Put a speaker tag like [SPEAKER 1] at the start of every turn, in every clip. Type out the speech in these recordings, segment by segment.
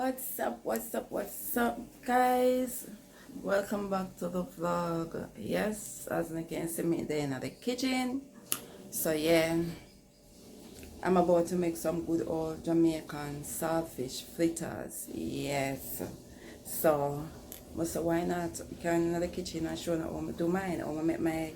[SPEAKER 1] What's up, guys? Welcome back to the vlog. Yes, as you can see me there in the kitchen. So yeah, I'm about to make some good old Jamaican saltfish fritters. Yes. So, why not? You can in the kitchen and show you how I do mine. How I make my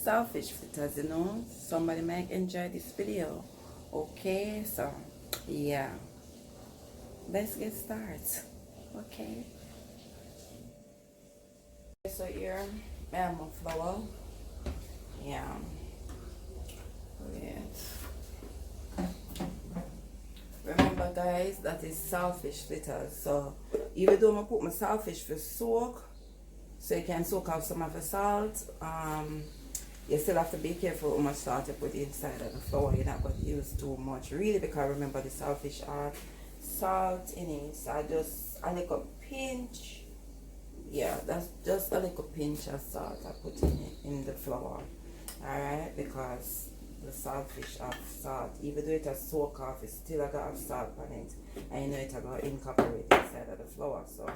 [SPEAKER 1] saltfish fritters, you know. Somebody might enjoy this video. Okay, so yeah. Let's get started. Okay. So here I have my flour. Yeah. Wait. Remember guys, that is saltfish fritters. So even though I put my saltfish for soak, so you can soak off some of the salt, you still have to be careful how much salt you put inside of the flour. You're not going to use too much really, because remember the saltfish are salt in it. So I just a little pinch. Yeah, that's just a little pinch of salt I put in it in the flour. Alright, because the saltfish have salt. Even though it has soak off, it still got salt on it. And you know it going to incorporate inside of the flour, so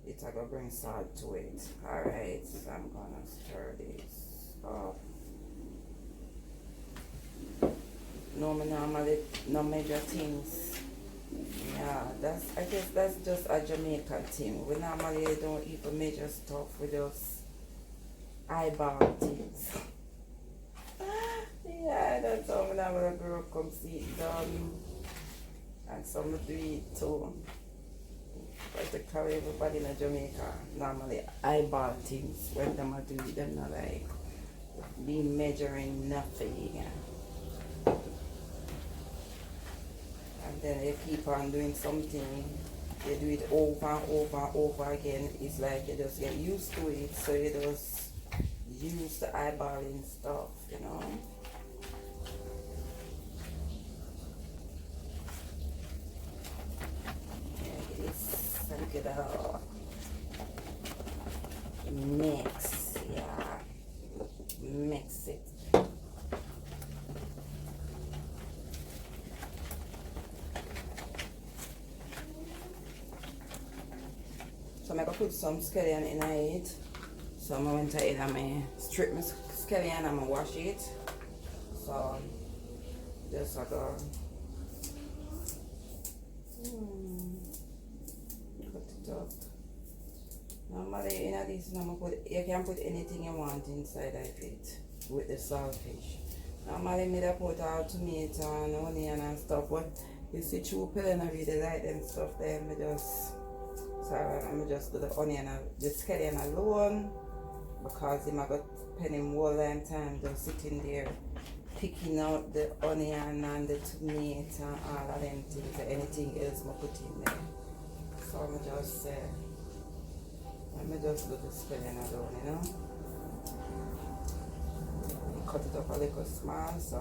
[SPEAKER 1] it going to bring salt to it. Alright, so I'm gonna stir this up. No, normally no major things. Yeah, I guess that's just a Jamaican thing. We normally don't even major stuff, we just eyeball things. Yeah, that's how we normally grow up, come see it done. And some do it too. But to carry everybody in Jamaica normally eyeball things when them do it, them not like be measuring nothing. And then you keep on doing something, you do it over and over and over again. It's like you just get used to it, so you just use the eyeballing stuff, you know. Yeah, it's a little mix, yeah, mix it. So I'm going to put some scallion in it. So I'm going to either strip my scallion and I'm going to wash it. So just like a cut it up. Normally in this you can put anything you want inside of it with the saltfish. Normally me put out tomato and onion and stuff, but you see true people and I really like them stuff there. So I'm just do the onion and the scallion alone, because him I got spend him whole time just sitting there picking out the onion and the tomato and all of them things, anything else I put in there. So I'm just do the scallion alone, you know. Cut it up a little small, so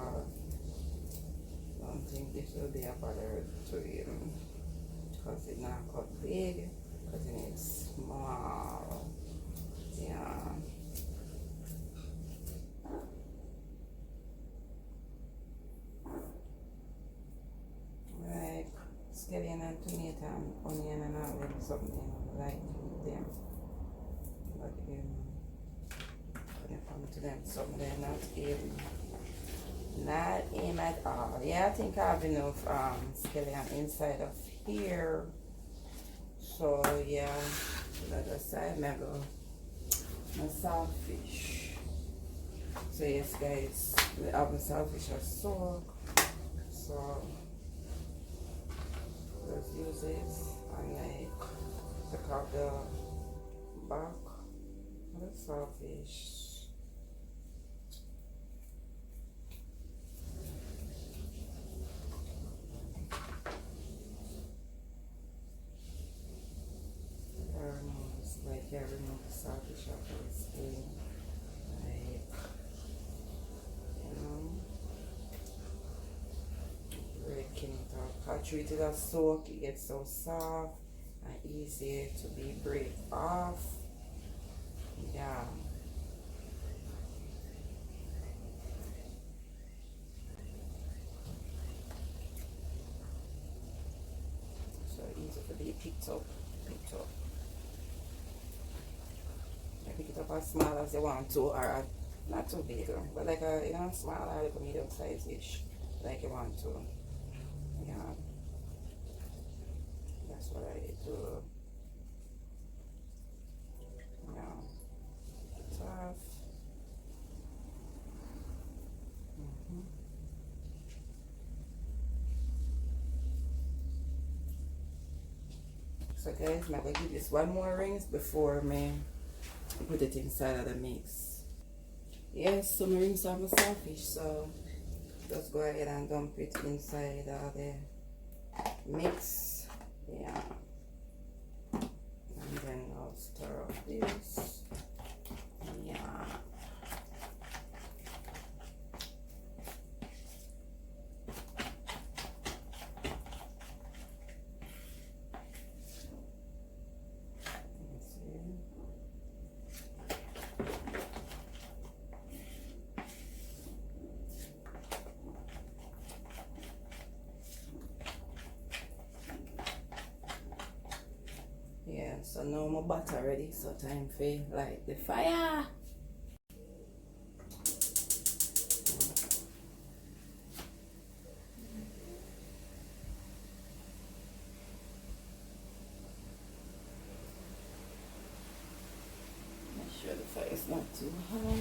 [SPEAKER 1] I don't think this will be a bother to him, because it's not cut big. Cutting it small, yeah. Like scallion and tomato and onion and all them something, you know, like them. But when it comes to them, something they're not in at all. Yeah, I think I have enough scallion inside of here. So yeah, the other side I go my saltfish. So yes guys, we have the saltfish are soaked. So let's use this and like take out the back of the saltfish. I remove the saltfish off of the skin, like, you know, breaking it off. I treat it as soak, it gets so soft and easier to be break off. Yeah. So easy to be picked up. Picked up. You pick it up as small as you want to, or not too big, but like a small or like a medium size ish, like you want to. Yeah, that's what I do. Yeah, tough. So guys, I'm gonna give this one more rinse before me put it inside of the mix. Yes, so my rings have a saltfish, so just go ahead and dump it inside of the mix. Yeah. And then I'll stir up this. Yeah. Yeah, so now my butter ready, so time for light the fire. Make sure the fire is not too high.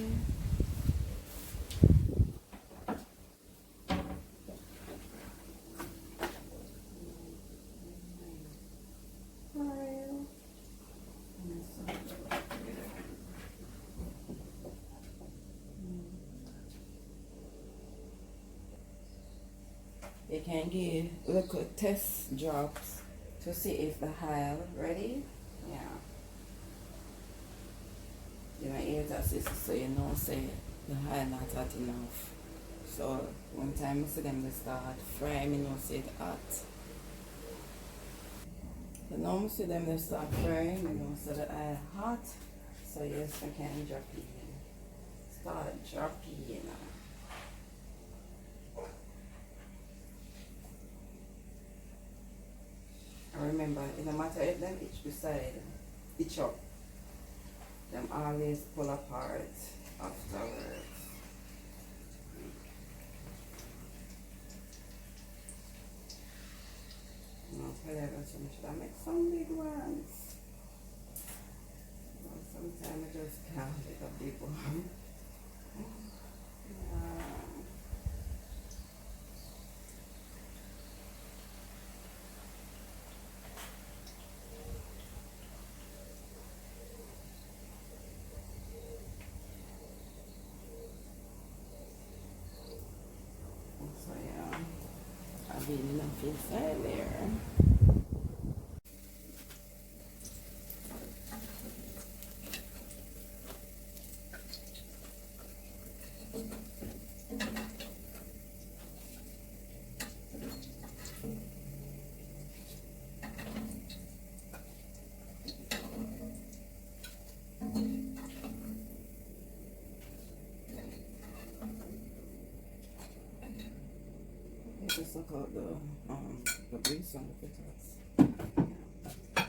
[SPEAKER 1] You can give little test drops to see if the oil ready. Yeah. You know, hear that sister, so you know say the oil not hot enough. So one time I see them they start frying, you know say it hot. So now I see them they start frying, you know say the oil hot. So yes, I can drop it in. Start dropping, you know. I remember, it no matter if them each beside each up, them always pull apart afterwards. No, whatever, so should I make some big ones? Well, sometimes I just can't make a big one. So yeah, I've been enough inside there. Just look out the grease on the fritters. I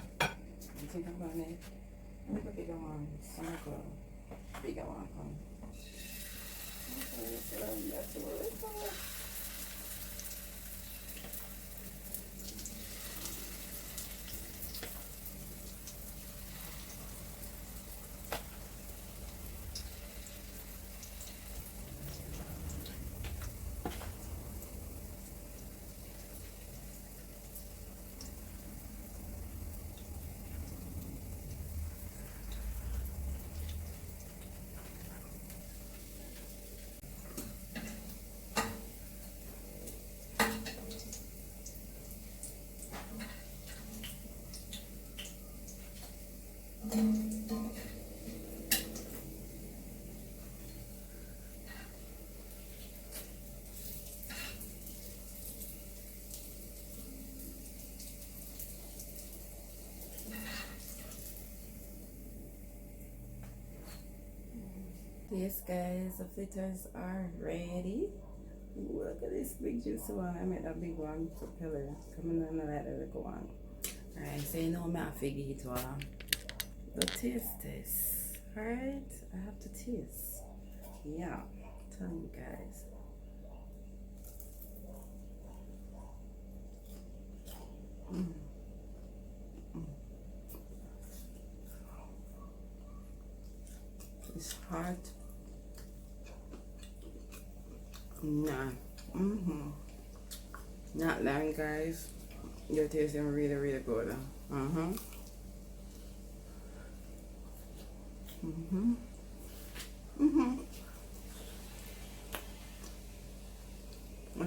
[SPEAKER 1] think I'm gonna make a bigger one. Some of a bigger one come. Okay, so that's a little. Yes guys, the fritters are ready. Ooh, look at this big juicy one. I made a big one propeller coming on like the little one. Alright, so you know me I figure it the taste test. Alright, I have to taste. Yeah, tell you guys. It's hot. Nah. Not lying, guys. You're tasting really, really good. I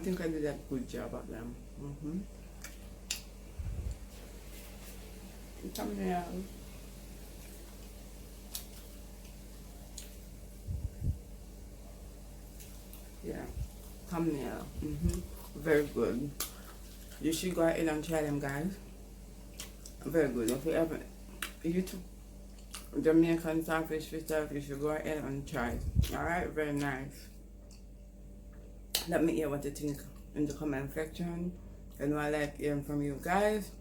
[SPEAKER 1] think I did a good job at them. Come here. Yeah, come here. Very good. You should go ahead and try them, guys. Very good. If you haven't, YouTube Jamaican saltfish fritters, you should go ahead and try it. Alright, very nice. Let me hear what you think in the comment section. And I like hearing from you guys.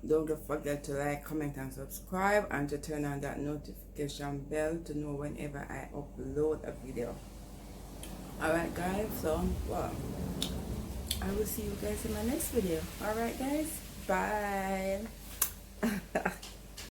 [SPEAKER 1] Don't forget to like, comment, and subscribe, and to turn on that notification bell to know whenever I upload a video. Alright guys, so well, I will see you guys in my next video. Alright guys, bye.